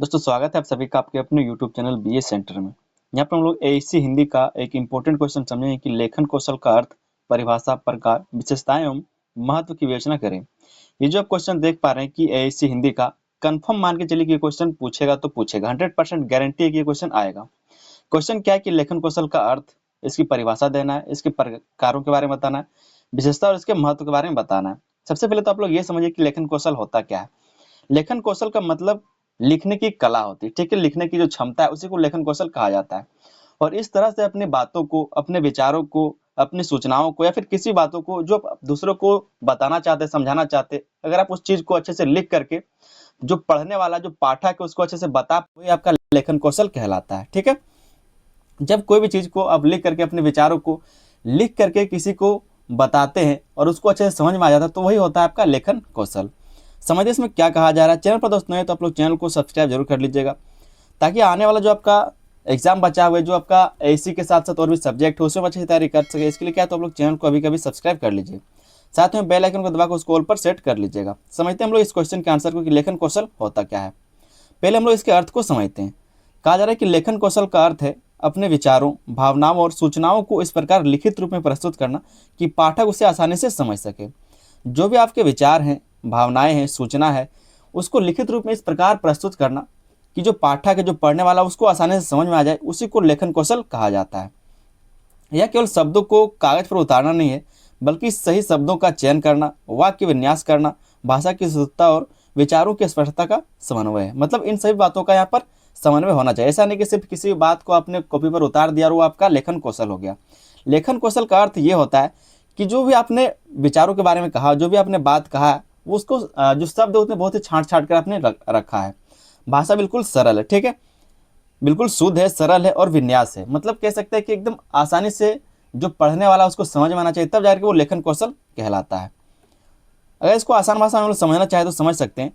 दोस्तों स्वागत है आप सभी का आपके अपने YouTube चैनल बीए सेंटर में। यहाँ पर हम लोग एएससी हिंदी का एक इम्पोर्टेंट क्वेश्चन समझेंगे कि लेखन कौशल का अर्थ, परिभाषा, प्रकार, विशेषताएं एवं महत्व की विवेचना करें। ये जो आप क्वेश्चन देख पा रहे हैं कि एएससी हिंदी का कंफर्म मान के चलिए कि क्वेश्चन पूछेगा तो पूछेगा, 100% गारंटी है कि ये क्वेश्चन आएगा। क्वेश्चन क्या है कि लेखन कौशल का अर्थ, इसकी परिभाषा देना है, इसके प्रकारों के बारे में बताना है, विशेषता और इसके महत्व के बारे में बताना है। सबसे पहले तो आप लोग ये समझिए कि लेखन कौशल होता क्या है। लेखन कौशल का मतलब लिखने की कला होती है, ठीक है। लिखने की जो क्षमता है उसी को लेखन कौशल कहा जाता है। और इस तरह से अपनी बातों को, अपने विचारों को, अपनी सूचनाओं को या फिर किसी बातों को जो आप दूसरों को बताना चाहते, समझाना चाहते, अगर आप उस चीज को अच्छे से लिख करके जो पढ़ने वाला, जो पाठक है उसको अच्छे से बता, वही आपका लेखन कौशल कहलाता है, ठीक है। जब कोई भी चीज को आप लिख करके, अपने विचारों को लिख करके किसी को बताते हैं और उसको अच्छे से समझ में आ जाता है, तो वही होता है आपका लेखन कौशल। समझिए इसमें क्या कहा जा रहा है। चैनल पर दोस्त नए तो आप लोग चैनल को सब्सक्राइब जरूर कर लीजिएगा, ताकि आने वाला जो आपका एग्जाम बचा हुआ है, जो आपका एसी के साथ साथ और भी सब्जेक्ट हो, उसमें अच्छी तैयारी कर सके। इसके लिए क्या है, तो आप लोग चैनल को अभी कभी सब्सक्राइब कर लीजिए, साथ में बेल आइकन को दबाकर उसको ऑल पर सेट कर लीजिएगा। समझते हैं हम लोग इस क्वेश्चन के आंसर को कि लेखन कौशल होता क्या है। पहले हम लोग इसके अर्थ को समझते हैं। कहा जा रहा है कि लेखन कौशल का अर्थ है अपने विचारों, भावनाओं और सूचनाओं को इस प्रकार लिखित रूप में प्रस्तुत करना कि पाठक उसे आसानी से समझ सके। जो भी आपके विचार हैं, भावनाएं हैं, सूचना है, उसको लिखित रूप में इस प्रकार प्रस्तुत करना कि जो पाठक है, जो पढ़ने वाला, उसको आसानी से समझ में आ जाए, उसी को लेखन कौशल कहा जाता है। यह केवल शब्दों को कागज पर उतारना नहीं है, बल्कि सही शब्दों का चयन करना, वाक्य विन्यास करना, भाषा की शुद्धता और विचारों की स्पष्टता का समन्वय है। मतलब इन सभी बातों का यहाँ पर समन्वय होना चाहिए। ऐसा नहीं कि सिर्फ किसी बात को आपने कॉपी पर उतार दिया और वो आपका लेखन कौशल हो गया। लेखन कौशल का अर्थ ये होता है कि जो भी आपने विचारों के बारे में कहा, जो भी आपने बात कहा, उसको जो शब्द उसने बहुत ही छांट छांट कर आपने रखा है। भाषा बिल्कुल सरल है, ठीक है, बिल्कुल शुद्ध है, सरल है और विन्यास है। मतलब कह सकते हैं कि एकदम आसानी से जो पढ़ने वाला उसको समझ में आना चाहिए, तब जाकर वो लेखन कौशल कहलाता है। अगर इसको आसान भाषा में हम लोग समझना चाहे तो समझ सकते हैं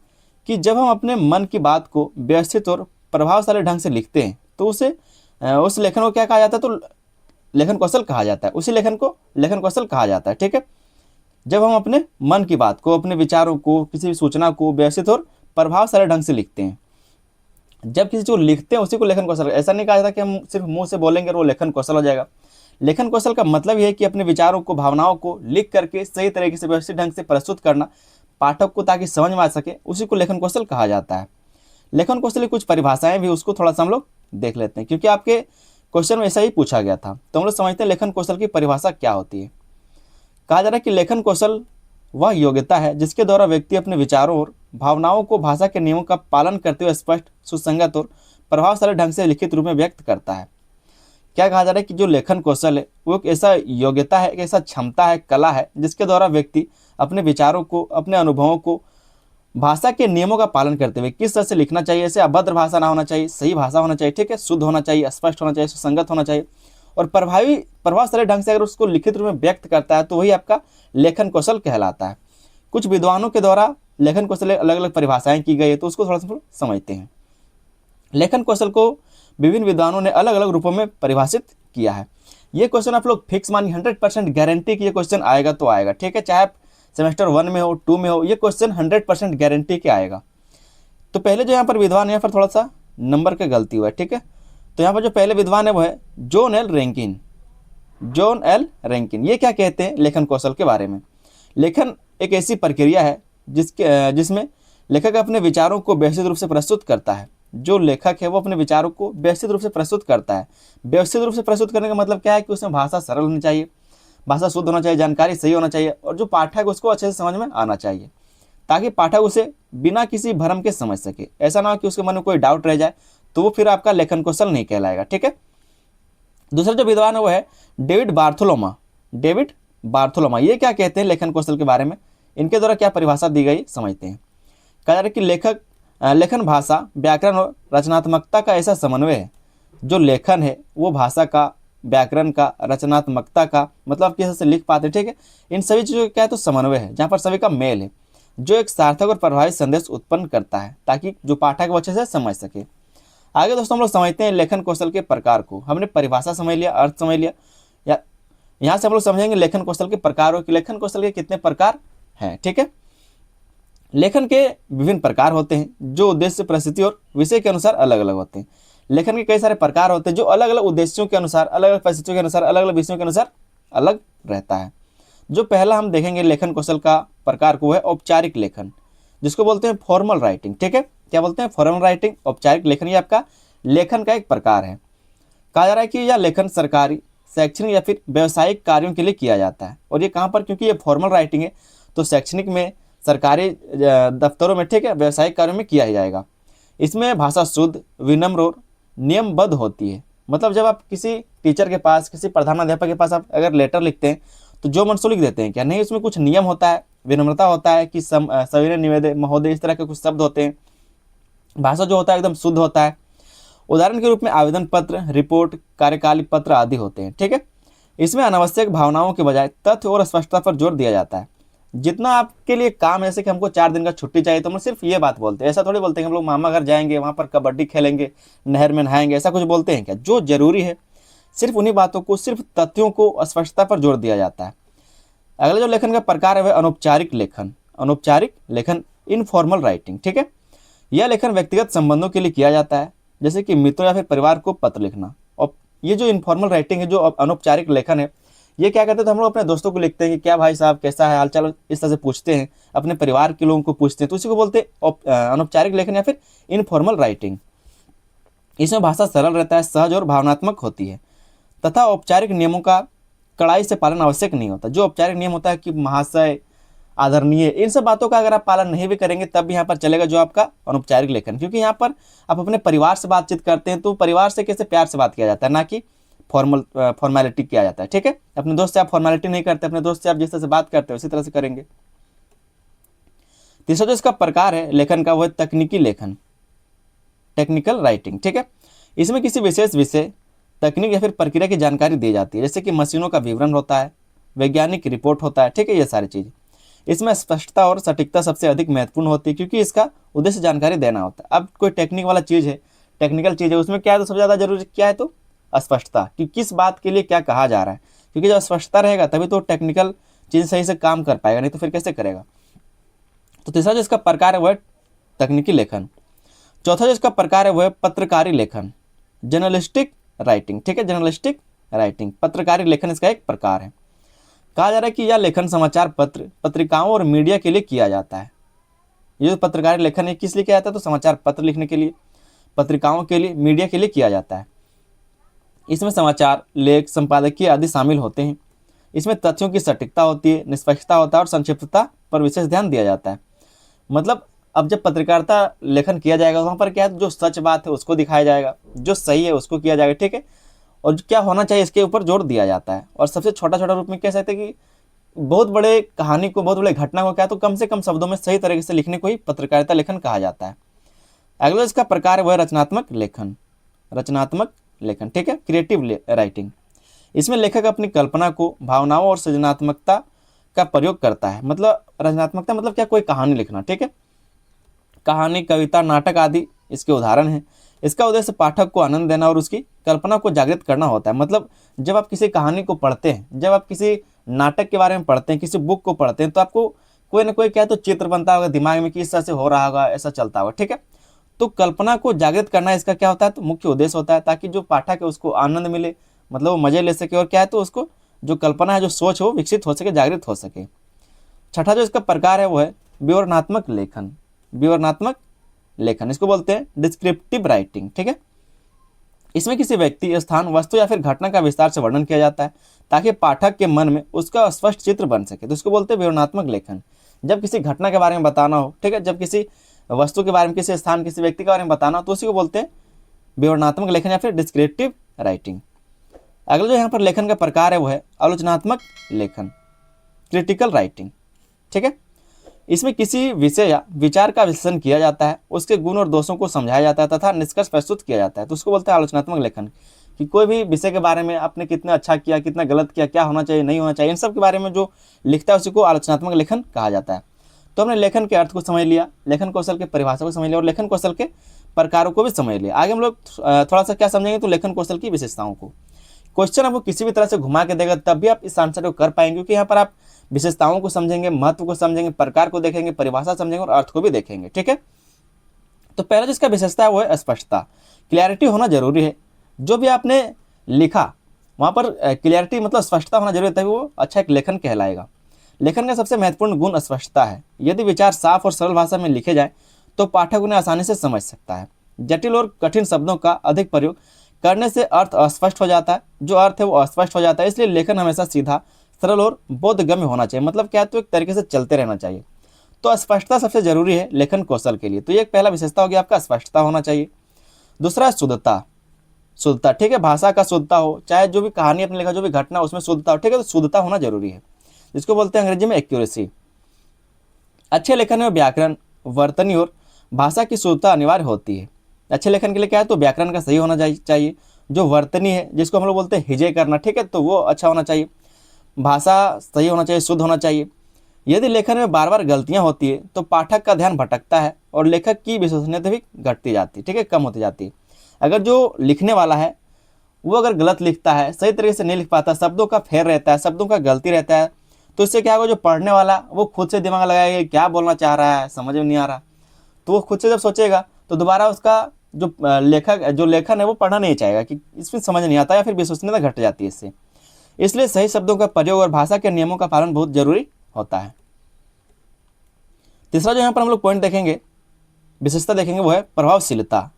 कि जब हम अपने मन की बात को व्यवस्थित और प्रभावशाली ढंग से लिखते हैं, तो उसे उस लेखन को क्या कहा जाता है, तो लेखन कौशल कहा जाता है। उसी लेखन को लेखन कौशल कहा जाता है, ठीक है। जब हम अपने मन की बात को, अपने विचारों को, किसी भी सूचना को व्यवस्थित और प्रभावशाली ढंग से लिखते हैं, जब किसी चीज को लिखते हैं उसी को लेखन कौशल। ऐसा नहीं कहा जाता कि हम सिर्फ मुंह से बोलेंगे और वो लेखन कौशल हो जाएगा। लेखन कौशल का मतलब यह है कि अपने विचारों को, भावनाओं को लिख करके सही तरीके से, व्यवस्थित ढंग से प्रस्तुत करना पाठक को, ताकि समझ में आ सके, उसी को लेखन कौशल कहा जाता है। लेखन कौशल की कुछ परिभाषाएं भी, उसको थोड़ा सा हम लोग देख लेते हैं, क्योंकि आपके क्वेश्चन में ऐसा ही पूछा गया था। तो हम लोग समझते हैं लेखन कौशल की परिभाषा क्या होती है। कहा जा रहा है कि लेखन कौशल वह योग्यता है जिसके द्वारा व्यक्ति अपने विचारों और भावनाओं को भाषा के नियमों का पालन करते हुए स्पष्ट, सुसंगत और प्रभावशाली ढंग से लिखित रूप में व्यक्त करता है। क्या कहा जा रहा है कि जो लेखन कौशल है वो एक ऐसा योग्यता है, एक ऐसा क्षमता है, कला है, जिसके द्वारा व्यक्ति अपने विचारों को, अपने अनुभवों को भाषा के नियमों का पालन करते हुए किस तरह से लिखना चाहिए। ऐसे अभद्र भाषा ना होना चाहिए, सही भाषा होना चाहिए, ठीक है, शुद्ध होना चाहिए, स्पष्ट होना चाहिए, सुसंगत होना चाहिए और प्रभावशाली ढंग से अगर उसको लिखित रूप में व्यक्त करता है, तो वही आपका लेखन कौशल कहलाता है। कुछ विद्वानों के द्वारा लेखन कौशल अलग अलग परिभाषाएं की गई है, तो उसको थोड़ा सा समझते हैं। लेखन कौशल को विभिन्न विद्वानों ने अलग अलग रूपों में परिभाषित किया है। ये क्वेश्चन आप लोग फिक्स मानिए, 100% गारंटी कि ये क्वेश्चन आएगा तो आएगा, ठीक है। चाहे आप सेमेस्टर 1 में हो, 2 में हो, ये क्वेश्चन 100% गारंटी के आएगा। तो पहले जो यहाँ पर विद्वान, यहाँ पर थोड़ा सा नंबर का गलती हुआ है, ठीक है। तो यहाँ पर जो पहले विद्वान है वो है John L Rankine. John L Rankine ये क्या कहते हैं लेखन कौशल के बारे में। लेखन एक ऐसी प्रक्रिया है जिसमें लेखक अपने विचारों को व्यवस्थित रूप से प्रस्तुत करता है। जो लेखक है वो अपने विचारों को व्यवस्थित रूप से प्रस्तुत करता है। व्यवस्थित रूप से प्रस्तुत करने का मतलब क्या है कि उसमें भाषा सरल होनी चाहिए, भाषा शुद्ध होना चाहिए, जानकारी सही होना चाहिए और जो पाठक है उसको अच्छे से समझ में आना चाहिए, ताकि पाठक उसे बिना किसी भ्रम के समझ सके। ऐसा ना हो कि उसके मन में कोई डाउट रह जाए, तो वो फिर आपका लेखन कौशल नहीं कहलाएगा, ठीक है। दूसरा जो विद्वान है वो है डेविड बार्थोलोमा। डेविड बार्थोलोमा ये क्या कहते हैं लेखन कौशल के बारे में, इनके द्वारा क्या परिभाषा दी गई समझते हैं। कहा जा रहा है कि लेखन भाषा, व्याकरण और रचनात्मकता का ऐसा समन्वय है। जो लेखन है वो भाषा का, व्याकरण का, रचनात्मकता का, मतलब किस तरह से लिख पाते हैं, ठीक है, इन सभी चीज़ों का क्या है तो समन्वय है, जहाँ पर सभी का मेल है, जो एक सार्थक और प्रभावी संदेश उत्पन्न करता है, ताकि जो पाठक वो अच्छे से समझ सके। आगे दोस्तों हम लोग समझते हैं लेखन कौशल के प्रकार को। हमने परिभाषा समझ लिया, अर्थ समझ लिया, या यहाँ से हम लोग समझेंगे लेखन कौशल के प्रकार और कि लेखन कौशल के कितने प्रकार हैं, ठीक है। लेखन के विभिन्न प्रकार होते हैं जो उद्देश्य, परिस्थिति और विषय के अनुसार अलग अलग होते हैं। लेखन के कई सारे प्रकार होते हैं जो अलग अलग उद्देश्यों के अनुसार, अलग अलग परिस्थितियों के अनुसार, अलग अलग विषयों के अनुसार अलग रहता है। जो पहला हम देखेंगे लेखन कौशल का प्रकार को है औपचारिक लेखन, जिसको बोलते हैं फॉर्मल राइटिंग। ठीक है, क्या बोलते हैं? फॉर्मल राइटिंग, औपचारिक लेखन। ये आपका लेखन का एक प्रकार है। कहा जा रहा है कि यह लेखन सरकारी, शैक्षणिक या फिर व्यावसायिक कार्यों के लिए किया जाता है। और ये कहाँ पर? क्योंकि ये फॉर्मल राइटिंग है तो शैक्षणिक में, सरकारी दफ्तरों में, ठीक है, व्यावसायिक कार्यों में किया ही जाएगा। इसमें भाषा शुद्ध, विनम्र और नियमबद्ध होती है। मतलब जब आप किसी टीचर के पास, किसी प्रधानाध्यापक के पास आप अगर लेटर लिखते हैं तो जो मन सो लिख देते हैं क्या? नहीं, उसमें कुछ नियम होता है, विनम्रता होता है कि सविनय निवेदन महोदय, इस तरह के कुछ शब्द होते हैं। भाषा जो होता है एकदम शुद्ध होता है। उदाहरण के रूप में आवेदन पत्र, रिपोर्ट, कार्यकाली पत्र आदि होते हैं। ठीक है, इसमें अनावश्यक भावनाओं के बजाय तथ्य और स्पष्टता पर जोर दिया जाता है। जितना आपके लिए काम है, जैसे कि हमको 4 दिन का छुट्टी चाहिए तो हम सिर्फ ये बात बोलते हैं। ऐसा थोड़ी बोलते हैं हम लोग मामा घर जाएंगे, वहाँ पर कबड्डी खेलेंगे, नहर में नहाएंगे, ऐसा कुछ बोलते हैं क्या? जो जरूरी है सिर्फ उन्हीं बातों को, सिर्फ तथ्यों को, स्पष्टता पर जोर दिया जाता है। अगला जो लेखन का प्रकार है वह अनौपचारिक लेखन। अनौपचारिक लेखन, इनफॉर्मल राइटिंग। ठीक है, यह लेखन व्यक्तिगत संबंधों के लिए किया जाता है, जैसे कि मित्रों या फिर परिवार को पत्र लिखना। और ये जो इनफॉर्मल राइटिंग है, जो अनौपचारिक लेखन है, ये क्या करते हैं? तो हम लोग अपने दोस्तों को लिखते हैं कि क्या भाई साहब कैसा है, हालचाल, इस तरह से पूछते हैं, अपने परिवार के लोगों को पूछते हैं, तो उसी को बोलते हैं अनौपचारिक लेखन या फिर इनफॉर्मल राइटिंग। इसमें भाषा सरल रहता है, सहज और भावनात्मक होती है तथा औपचारिक नियमों का कड़ाई से पालन आवश्यक नहीं होता। जो औपचारिक नियम होता है कि महाशय, आदरणीय, इन सब बातों का अगर आप पालन नहीं भी करेंगे तब भी यहाँ पर चलेगा जो आपका अनौपचारिक लेखन। क्योंकि यहाँ पर आप अपने परिवार से बातचीत करते हैं तो परिवार से कैसे प्यार से बात किया जाता है, ना कि फॉर्मेलिटी किया जाता है। ठीक है, अपने दोस्त से आप फॉर्मेलिटी नहीं करते, अपने दोस्त से आप जिस तरह से बात करते हैं उसी तरह से करेंगे। तीसरा जो इसका प्रकार है लेखन का, वो है तकनीकी लेखन, टेक्निकल राइटिंग। ठीक है, इसमें किसी विशेष विषय, तकनीक या फिर प्रक्रिया की जानकारी दी जाती है, जैसे कि मशीनों का विवरण होता है, वैज्ञानिक रिपोर्ट होता है। ठीक है, ये सारी चीज़। इसमें स्पष्टता और सटीकता सबसे अधिक महत्वपूर्ण होती है क्योंकि इसका उद्देश्य जानकारी देना होता है। अब कोई टेक्निक वाला चीज़ है, टेक्निकल चीज़ है, उसमें क्या है? तो सबसे ज़्यादा जरूरी क्या है? तो स्पष्टता, कि किस बात के लिए क्या कहा जा रहा है। क्योंकि जब स्पष्टता रहेगा तभी तो टेक्निकल चीज़ सही से काम कर पाएगा, नहीं तो फिर कैसे करेगा। तो तीसरा जो इसका प्रकार है वह तकनीकी लेखन। चौथा जो इसका प्रकार है वह पत्रकारी लेखन, जर्नलिस्टिक राइटिंग। ठीक है, जर्नलिस्टिक राइटिंग, पत्रकारी लेखन इसका एक प्रकार है। कहा जा रहा है कि यह लेखन समाचार पत्र, पत्रिकाओं और मीडिया के लिए किया जाता है। ये जो पत्रकारी लेखन है किस लिए किया जाता है? तो समाचार पत्र लिखने के लिए, पत्रिकाओं के लिए, मीडिया के लिए किया जाता है। इसमें समाचार, लेख, संपादकीय आदि शामिल होते हैं। इसमें तथ्यों की सटीकता होती है, निष्पक्षता होता है और संक्षिप्तता पर विशेष ध्यान दिया जाता है। मतलब अब जब पत्रकारिता लेखन किया जाएगा वहाँ पर क्या है? जो सच बात है उसको दिखाया जाएगा, जो सही है उसको किया जाएगा। ठीक है, और क्या होना चाहिए इसके ऊपर जोर दिया जाता है। और सबसे छोटा छोटा रूप में कह सकते हैं कि बहुत बड़े कहानी को, बहुत बड़े घटना को क्या तो कम से कम शब्दों में सही तरीके से लिखने को ही पत्रकारिता लेखन कहा जाता है। अगला इसका प्रकार है वह रचनात्मक लेखन, रचनात्मक लेखन। ठीक है, क्रिएटिव राइटिंग। इसमें लेखक अपनी कल्पना को, भावनाओं और सृजनात्मकता का प्रयोग करता है। मतलब रचनात्मकता मतलब क्या? कोई कहानी लिखना। ठीक है, कहानी, कविता, नाटक आदि इसके उदाहरण हैं। इसका उद्देश्य पाठक को आनंद देना और उसकी कल्पना को जागृत करना होता है। मतलब जब आप किसी कहानी को पढ़ते हैं, जब आप किसी नाटक के बारे में पढ़ते हैं, किसी बुक को पढ़ते हैं, तो आपको कोई ना कोई क्या तो चित्र बनता होगा दिमाग में कि इस तरह से हो रहा होगा, ऐसा चलता होगा। ठीक है, तो कल्पना को जागृत करना इसका क्या होता है? तो मुख्य उद्देश्य होता है, ताकि जो पाठक है उसको आनंद मिले, मतलब वो मजे ले सके, और क्या है तो उसको जो कल्पना है, जो सोच है वो विकसित हो सके, जागृत हो सके। छठा जो इसका प्रकार है वो है विवरणात्मक लेखन, विवरणात्मक लेखन, इसको बोलते हैं डिस्क्रिप्टिव राइटिंग। ठीक है, इसमें किसी व्यक्ति, स्थान, वस्तु या फिर घटना का विस्तार से वर्णन किया जाता है ताकि पाठक के मन में उसका स्पष्ट चित्र बन सके, तो इसको बोलते हैं विवरणात्मक लेखन। जब किसी घटना के बारे में बताना हो, ठीक है, जब किसी वस्तु के बारे में, किसी स्थान, किसी व्यक्ति के बारे में बताना हो, तो उसी को बोलते हैं विवरणात्मक लेखन या फिर डिस्क्रिप्टिव राइटिंग। अगला जो यहाँ पर लेखन का प्रकार है वो है आलोचनात्मक लेखन, क्रिटिकल राइटिंग। ठीक है, इसमें किसी विषय या विचार का विश्लेषण किया जाता है, उसके गुण और दोषों को समझाया जाता है तथा निष्कर्ष प्रस्तुत किया जाता है, तो उसको बोलते हैं आलोचनात्मक लेखन। कि कोई भी विषय के बारे में आपने कितना अच्छा किया, कितना गलत किया, क्या होना चाहिए, नहीं होना चाहिए, इन सब के बारे में जो लिखता है उसी को आलोचनात्मक लेखन कहा जाता है। तो हमने लेखन के अर्थ को समझ लिया, लेखन कौशल के परिभाषा को समझ लिया और लेखन कौशल के प्रकारों को भी समझ लिया। आगे हम लोग थोड़ा सा क्या समझेंगे, तो लेखन कौशल की विशेषताओं को। क्वेश्चन आपको किसी भी तरह से घुमा के देगा तब भी आप इस आंसर को कर पाएंगे, क्योंकि यहाँ पर आप विशेषताओं को समझेंगे, महत्व को समझेंगे, प्रकार को देखेंगे, परिभाषा समझेंगे और अर्थ को भी देखेंगे। ठीक है, तो पहला जिसका विशेषता है वो है स्पष्टता। क्लैरिटी होना जरूरी है। जो भी आपने लिखा वहाँ पर क्लैरिटी मतलब स्पष्टता होना जरूरी है, तभी वो अच्छा एक लेखन कहलाएगा। लेखन का सबसे महत्वपूर्ण गुण स्पष्टता है। यदि विचार साफ और सरल भाषा में लिखे जाए तो पाठक उन्हें आसानी से समझ सकता है। जटिल और कठिन शब्दों का अधिक प्रयोग करने से अर्थ अस्पष्ट हो जाता है, जो अर्थ है वो अस्पष्ट हो जाता है। इसलिए लेखन हमेशा सीधा, सरल और बोधगम्य होना चाहिए। मतलब क्या, तो एक तरीके से चलते रहना चाहिए। तो स्पष्टता सबसे जरूरी है लेखन कौशल के लिए। तो ये एक पहला विशेषता हो गया आपका, स्पष्टता होना चाहिए। दूसरा है शुद्धता। शुद्धता, ठीक है, भाषा का शुद्धता हो, चाहे जो भी कहानी अपने लिखा, जो भी घटना उसमें शुद्धता हो, ठीक है, तो शुद्धता होना जरूरी है, जिसको बोलते हैं अंग्रेजी में एक्यूरेसी। अच्छे लेखन में व्याकरण, वर्तनी और भाषा की शुद्धता अनिवार्य होती है। अच्छे लेखन के लिए क्या है, तो व्याकरण का सही होना चाहिए। जो वर्तनी है, जिसको हम लोग बोलते हैं हिजे करना, ठीक है, तो वो अच्छा होना चाहिए। भाषा सही होना चाहिए, शुद्ध होना चाहिए। यदि लेखन में बार बार गलतियां होती है तो पाठक का ध्यान भटकता है और लेखक की विश्वसनीयता भी घटती जाती है, ठीक है, कम होती जाती है। अगर जो लिखने वाला है वो अगर गलत लिखता है, सही तरीके से नहीं लिख पाता, शब्दों का फेर रहता है, शब्दों का गलती रहता है, तो इससे क्या होगा, जो पढ़ने वाला वो खुद से दिमाग लगाएगा क्या बोलना चाह रहा है, समझ में नहीं आ रहा, तो वो खुद से जब सोचेगा तो दोबारा उसका जो लेखन है वो पढ़ना नहीं चाहेगा कि इसमें समझ नहीं आता, या फिर विश्वसनीयता घट जाती है इससे। इसलिए सही शब्दों का प्रयोग और भाषा के नियमों का पालन बहुत जरूरी होता है। तीसरा जो यहाँ पर हम लोग पॉइंट देखेंगे, विशेषता देखेंगे, वो है प्रभावशीलता।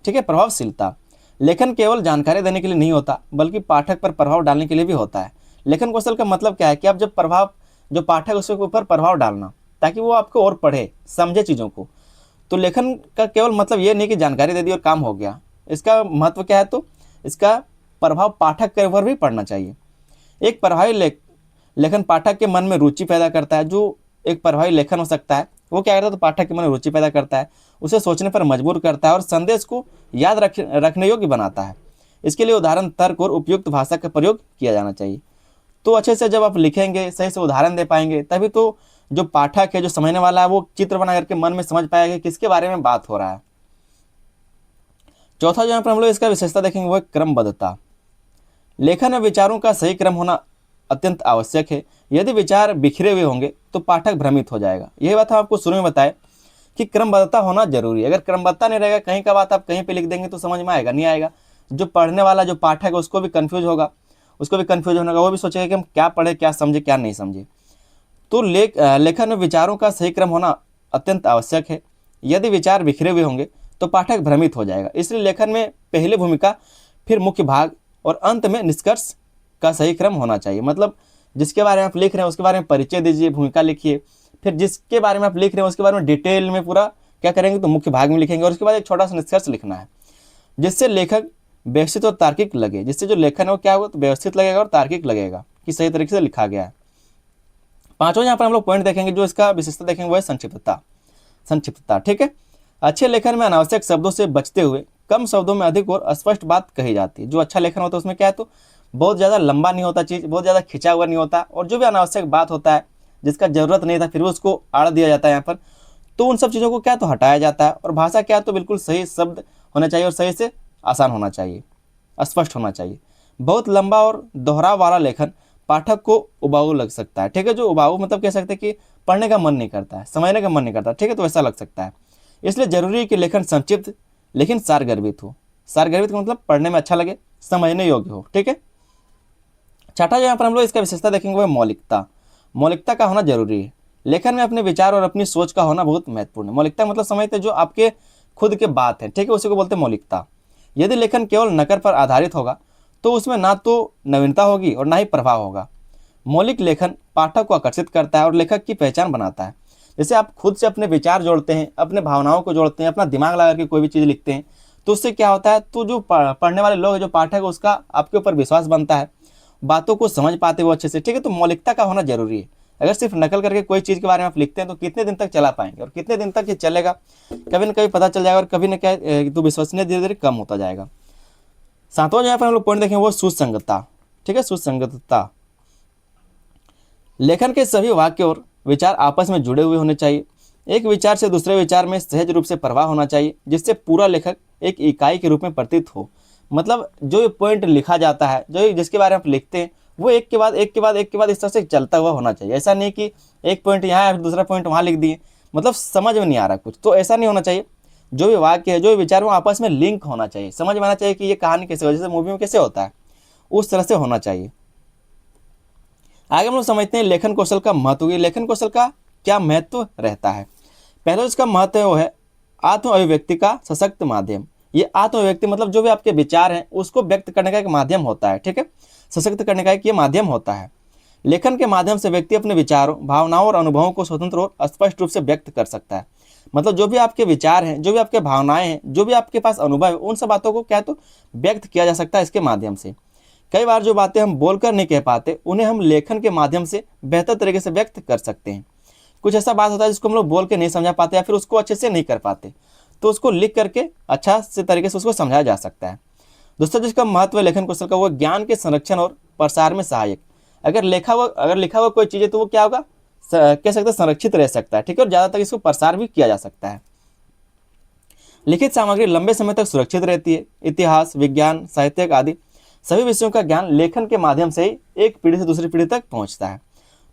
ठीक है, प्रभावशीलता। लेखन केवल जानकारी देने के लिए नहीं होता, बल्कि पाठक पर प्रभाव डालने के लिए भी होता है। लेखन कौशल का मतलब क्या है कि आप जब जो पाठक उसके ऊपर प्रभाव डालना, ताकि वो आपको और पढ़े, समझे चीज़ों को। तो लेखन का केवल मतलब ये नहीं कि जानकारी दे दी और काम हो गया। इसका महत्व क्या है, तो इसका प्रभाव पाठक के ऊपर भी पड़ना चाहिए। एक प्रभावी लेखन पाठक के मन में रुचि पैदा करता है। जो एक प्रभावी लेखन हो सकता है वो क्या करता है, तो पाठक के मन में रुचि पैदा करता है, उसे सोचने पर मजबूर करता है और संदेश को याद रखने योग्य बनाता है। इसके लिए उदाहरण, तर्क और उपयुक्त भाषा का प्रयोग किया जाना चाहिए। तो अच्छे से जब आप लिखेंगे, सही से उदाहरण दे पाएंगे, तभी तो जो पाठक है, जो समझने वाला है, वो चित्र बना करके मन में समझ पाएगा कि किसके बारे में बात हो रहा है। चौथा जो यहाँ पर हम लोग इसका विशेषता देखेंगे वो है क्रमबद्धता। लेखन में विचारों का सही क्रम होना अत्यंत आवश्यक है। यदि विचार बिखरे हुए होंगे तो पाठक भ्रमित हो जाएगा। यही बात हम आपको शुरू में बताए कि क्रमबद्धता होना जरूरी है। अगर क्रमबद्धता नहीं रहेगा, कहीं का बात आप कहीं पे लिख देंगे तो समझ में आएगा नहीं आएगा। जो पढ़ने वाला, जो पाठक है, उसको भी कंफ्यूज होगा, वो भी सोचेगा कि हम क्या पढ़े, क्या समझे, क्या नहीं समझे। तो लेखन में विचारों का सही क्रम होना अत्यंत आवश्यक है। यदि विचार बिखरे हुए होंगे तो पाठक भ्रमित हो जाएगा। इसलिए लेखन में पहले भूमिका, फिर मुख्य भाग और अंत में निष्कर्ष का सही क्रम होना चाहिए। मतलब जिसके बारे में आप लिख रहे हैं उसके बारे में परिचय दीजिए, भूमिका लिखिए, फिर जिसके बारे में आप लिख रहे हैं उसके बारे में डिटेल में पूरा क्या करेंगे, तो मुख्य भाग में लिखेंगे, और उसके बाद एक छोटा सा निष्कर्ष लिखना है, जिससे लेखक व्यवस्थित और तार्किक लगे। जिससे जो लेखन है वो क्या होगा, तो व्यवस्थित लगेगा और तार्किक लगेगा कि सही तरीके से लिखा गया है। पांचवा यहाँ पर हम लोग पॉइंट देखेंगे, जो इसका विशेषता देखेंगे वो है संक्षिप्तता। ठीक है, अच्छे लेखन में अनावश्यक शब्दों से बचते हुए कम शब्दों में अधिक और स्पष्ट बात कही जाती है। जो अच्छा लेखन होता है उसमें क्या है, तो बहुत ज़्यादा लंबा नहीं होता चीज़, बहुत ज़्यादा खिंचा हुआ नहीं होता, और जो भी अनावश्यक बात होता है जिसका जरूरत नहीं था फिर भी उसको आड़ दिया जाता है यहाँ पर, तो उन सब चीज़ों को क्या, तो हटाया जाता है। और भाषा क्या है, तो बिल्कुल सही शब्द होना चाहिए और सही से आसान होना चाहिए, स्पष्ट होना चाहिए। बहुत लंबा और दोहराव वाला लेखन पाठक को उबाऊ लग सकता है। ठीक है, जो उबाऊ मतलब कह सकते हैं कि पढ़ने का मन नहीं करता है, समझने का मन नहीं करता, ठीक है, तो ऐसा लग सकता है। इसलिए जरूरी है कि लेखन संक्षिप्त लेकिन सारगर्भित हो। सारगर्भित का मतलब पढ़ने में अच्छा लगे, समझने योग्य हो। ठीक है, छठा जो यहाँ पर हम लोग इसका विशेषता देखेंगे वो है मौलिकता। मौलिकता का होना जरूरी है। लेखन में अपने विचार और अपनी सोच का होना बहुत महत्वपूर्ण है। मौलिकता मतलब समझते हैं जो आपके खुद के बात है, ठीक है, उसी को बोलते हैं मौलिकता। यदि लेखन केवल नकल पर आधारित होगा तो उसमें ना तो नवीनता होगी और ना ही प्रभाव होगा। मौलिक लेखन पाठक को आकर्षित करता है और लेखक की पहचान बनाता है। जैसे आप खुद से अपने विचार जोड़ते हैं, अपने भावनाओं को जोड़ते हैं, अपना दिमाग लगा के कोई भी चीज़ लिखते हैं, तो उससे क्या होता है, तो जो पढ़ने वाले लोग, जो पाठक है, उसका आपके ऊपर विश्वास बनता है, बातों को समझ पाते वो अच्छे से। ठीक है, तो मौलिकता का होना जरूरी है। अगर सिर्फ नकल करके कोई चीज़ के बारे में आप लिखते हैं तो कितने दिन तक चला पाएंगे, और कितने दिन तक ये चलेगा, कभी न कभी पता चल जाएगा, और कभी न कभी तो विश्वसनीय धीरे धीरे कम होता जाएगा। सातवां जहाँ पर हम लोग पॉइंट देखें वो सुसंगतता। ठीक है, सुसंगतता। लेखन के सभी वाक्य और विचार आपस में जुड़े हुए होने चाहिए। एक विचार से दूसरे विचार में सहज रूप से प्रवाह होना चाहिए, जिससे पूरा लेखक एक इकाई के रूप में प्रतीत हो। मतलब जो पॉइंट लिखा जाता है, जो जिसके बारे में आप लिखते हैं, वो एक के बाद एक के बाद एक के बाद इस तरह से चलता हुआ होना चाहिए। ऐसा नहीं कि एक पॉइंट यहाँ है दूसरा पॉइंट वहाँ लिख दिए, मतलब समझ में नहीं आ रहा कुछ, तो ऐसा नहीं होना चाहिए। जो भी वाक्य है, जो भी विचार, वो आपस में लिंक होना चाहिए, समझ में आना चाहिए कि ये कहानी कैसे हो, जैसे मूवी में कैसे होता है उस तरह से होना चाहिए। आगे हम लोग समझते हैं लेखन कौशल का महत्व। ये लेखन कौशल का क्या महत्व रहता है। पहले इसका महत्व है वो है आत्म अभिव्यक्ति का सशक्त माध्यम। ये आत्म अभिव्यक्ति मतलब जो भी आपके विचार हैं उसको व्यक्त करने का एक माध्यम होता है, ठीक है, सशक्त करने का एक ये माध्यम होता है। लेखन के माध्यम से व्यक्ति अपने विचारों, भावनाओं और अनुभवों को स्वतंत्र और स्पष्ट रूप से व्यक्त कर सकता है। मतलब जो भी आपके विचार हैं, जो भी आपके भावनाएं हैं, जो भी आपके पास अनुभव है, उन सब बातों को क्या तो व्यक्त किया जा सकता है इसके माध्यम से। कई बार जो बातें हम बोलकर नहीं कह पाते उन्हें हम लेखन के माध्यम से बेहतर तरीके से व्यक्त कर सकते हैं। कुछ ऐसा बात होता है जिसको हम लोग बोल के नहीं समझा पाते या फिर उसको अच्छे से नहीं कर पाते, तो उसको लिख करके अच्छा से तरीके से उसको समझाया जा सकता है। दोस्तों, जिसका महत्व है लेखन कौशल का, वो ज्ञान के संरक्षण और प्रसार में सहायक। अगर लिखा हुआ कोई चीज़ है तो वो क्या होगा, कह सकते हैं संरक्षित रह सकता है, ठीक है, और ज़्यादातर इसको प्रसार भी किया जा सकता है। लिखित सामग्री लंबे समय तक सुरक्षित रहती है। इतिहास, विज्ञान, साहित्य आदि सभी विषयों का ज्ञान लेखन के माध्यम से ही एक पीढ़ी से दूसरी पीढ़ी तक पहुंचता है,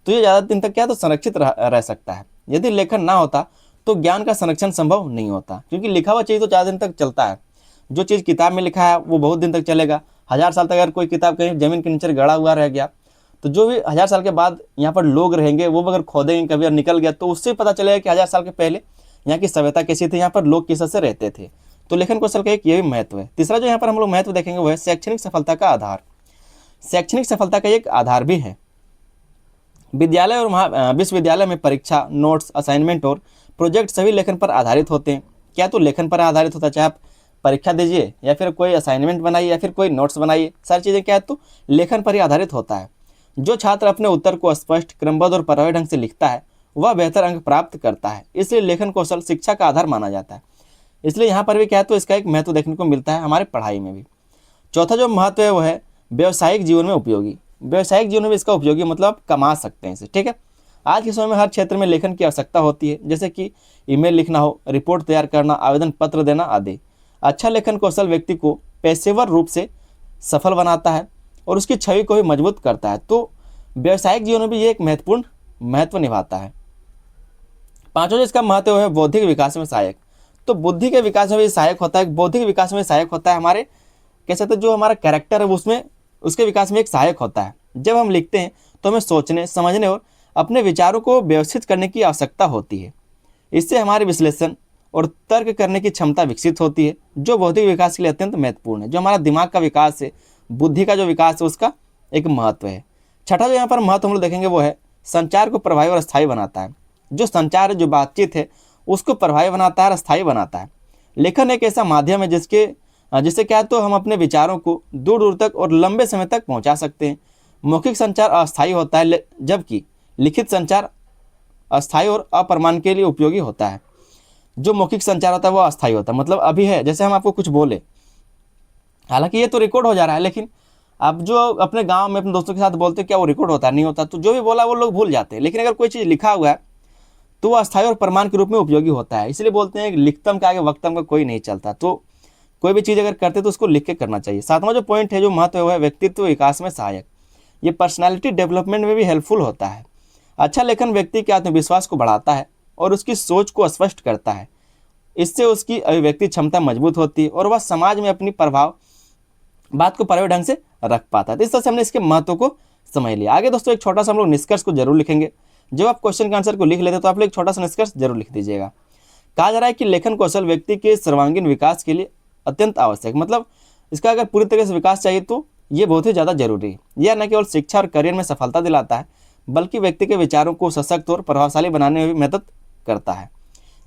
तो ये ज़्यादा दिन तक क्या तो संरक्षित रह सकता है। यदि लेखन ना होता तो ज्ञान का संरक्षण संभव नहीं होता, क्योंकि लिखा हुआ चीज़ तो ज़्यादा दिन तक चलता है। जो चीज़ किताब में लिखा है वो बहुत दिन तक चलेगा। 1000 साल तक अगर कोई किताब कहीं जमीन के नीचे गड़ा हुआ रह गया, तो जो भी 1000 साल के बाद यहाँ पर लोग रहेंगे वो अगर खोदेंगे कभी और निकल गया तो उससे पता चलेगा कि 1000 साल के पहले यहाँ की सभ्यता कैसी थी, यहाँ पर लोग किस तरह से रहते थे। तो लेखन कौशल का एक ये भी महत्व है। तीसरा जो यहाँ पर हम लोग महत्व देखेंगे वो है शैक्षणिक सफलता का आधार। शैक्षणिक सफलता का एक आधार भी है। विद्यालय और विश्वविद्यालय में परीक्षा, नोट्स, असाइनमेंट और प्रोजेक्ट सभी लेखन पर आधारित होते हैं। क्या तो लेखन पर आधारित होता है, चाहे आप परीक्षा दीजिए या फिर कोई असाइनमेंट बनाइए या फिर कोई नोट्स बनाइए, सारी चीज़ें क्या है तो लेखन पर ही आधारित होता है। जो छात्र अपने उत्तर को स्पष्ट, क्रमबद्ध और प्रभावी ढंग से लिखता है वह बेहतर अंक प्राप्त करता है। इसलिए लेखन कौशल शिक्षा का आधार माना जाता है। इसलिए यहाँ पर भी क्या है तो इसका एक महत्व देखने को मिलता है हमारे पढ़ाई में भी। चौथा जो महत्व है वो है व्यवसायिक जीवन में उपयोगी। व्यवसायिक जीवन में भी इसका उपयोगी मतलब आप कमा सकते हैं इसे, ठीक है। आज के समय में हर क्षेत्र में लेखन की आवश्यकता होती है, जैसे कि ईमेल लिखना हो, रिपोर्ट तैयार करना, आवेदन पत्र देना आदि। अच्छा लेखन कौशल व्यक्ति को पेशेवर रूप से सफल बनाता है और उसकी छवि को भी मजबूत करता है। तो व्यवसायिक जीवन में भी ये एक महत्वपूर्ण महत्व निभाता है। पांचों जो इसका महत्व है बौद्धिक विकास में सहायक। तो बुद्धि के विकास में भी सहायक होता है, बौद्धिक विकास में सहायक होता है। हमारे कह सकते हैं जो हमारा कैरेक्टर है उसमें उसके विकास में एक सहायक होता है। जब हम लिखते हैं तो हमें सोचने, समझने और अपने विचारों को व्यवस्थित करने की आवश्यकता होती है। इससे हमारे विश्लेषण और तर्क करने की क्षमता विकसित होती है, जो बौद्धिक विकास के लिए अत्यंत महत्वपूर्ण है। जो हमारा दिमाग का विकास है, बुद्धि का जो विकास है, उसका एक महत्व है। छठा जो यहाँ पर महत्व हम लोग देखेंगे वो है संचार को प्रभावी और स्थायी बनाता है। जो संचार है, जो बातचीत है, उसको प्रभावी बनाता है और स्थायी बनाता है। लेखन एक ऐसा माध्यम है जिससे क्या तो हम अपने विचारों को दूर दूर तक और लंबे समय तक पहुंचा सकते हैं। मौखिक संचार अस्थायी होता है, जबकि लिखित संचार अस्थायी और अप्रमाण के लिए उपयोगी होता है। जो मौखिक संचार होता है वो अस्थायी होता है, मतलब अभी है, जैसे हम आपको कुछ बोले, हालांकि ये तो रिकॉर्ड हो जा रहा है, लेकिन आप जो अपने गांव में अपने दोस्तों के साथ बोलते हैं क्या वो रिकॉर्ड होता नहीं होता, तो जो भी बोला वो लोग भूल जाते हैं। लेकिन अगर कोई चीज़ लिखा हुआ है तो वो अस्थायी और प्रमाण के रूप में उपयोगी होता है। इसलिए बोलते हैं कि लिखतम के आगे वक्तम का कोई नहीं चलता। तो कोई भी चीज़ अगर करते तो उसको लिख के करना चाहिए। सातवां जो पॉइंट है, जो महत्व है व्यक्तित्व विकास में सहायक। ये पर्सनैलिटी डेवलपमेंट में भी हेल्पफुल होता है। अच्छा लेखन व्यक्ति के आत्मविश्वास को बढ़ाता है और उसकी सोच को स्पष्ट करता है। इससे उसकी अभिव्यक्ति क्षमता मजबूत होती है और वह समाज में अपनी बात को प्रभावी ढंग से रख पाता है। तो इस तरह से हमने इसके महत्व को समझ लिया। आगे दोस्तों एक छोटा सा हम लोग निष्कर्ष को जरूर लिखेंगे। जब आप क्वेश्चन के आंसर को लिख लेते हैं तो आप लोग एक छोटा सा निष्कर्ष जरूर लिख दीजिएगा। कहा जा रहा है कि लेखन कौशल व्यक्ति के सर्वांगीण विकास के लिए अत्यंत आवश्यक, मतलब इसका अगर पूरी तरह से विकास चाहिए तो ये बहुत ही ज़्यादा जरूरी है। यह न केवल शिक्षा और करियर में सफलता दिलाता है, बल्कि व्यक्ति के विचारों को सशक्त और प्रभावशाली बनाने में भी मदद करता है।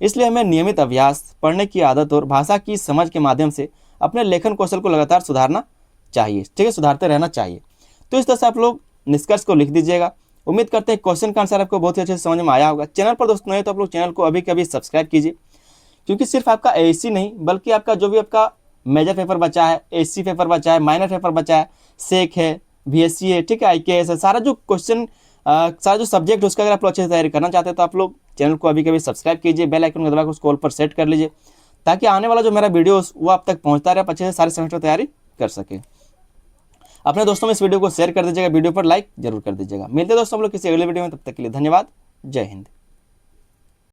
इसलिए हमें नियमित अभ्यास, पढ़ने की आदत और भाषा की समझ के माध्यम से अपने लेखन कौशल को लगातार सुधारना चाहिए, ठीक है, सुधारते रहना चाहिए। तो इस तरह से आप लोग निष्कर्ष को लिख दीजिएगा। उम्मीद करते हैं क्वेश्चन का आंसर आपको बहुत ही अच्छे से समझ में आया होगा। चैनल पर दोस्तों नए तो आप लोग चैनल को अभी कभी सब्सक्राइब कीजिए, क्योंकि सिर्फ आपका एएससी नहीं बल्कि आपका जो भी आपका मेजर पेपर बचा है, एससी पेपर बचा है, माइनर पेपर बचा है, सेक है, बीएससी है, ठीक है, आईकेएस है, सारा जो क्वेश्चन सारा जो सब्जेक्ट उसका अगर आप लोग अच्छे से तैयारी करना चाहते हैं तो आप लोग चैनल को अभी कभी सब्सक्राइब कीजिए, बेल आइकन को दबाकर उसको ऑल पर सेट कर लीजिए, ताकि आने वाला जो मेरा वीडियो वो आप तक पहुँचता रहे, आप अच्छे से सारे सेमेस्टर तैयारी कर सके। अपने दोस्तों में इस वीडियो को शेयर कर दीजिएगा, वीडियो पर लाइक जरूर कर दीजिएगा। मिलते हैं दोस्तों हम लोग किसी अगले वीडियो में, तब तक के लिए धन्यवाद। जय हिंद।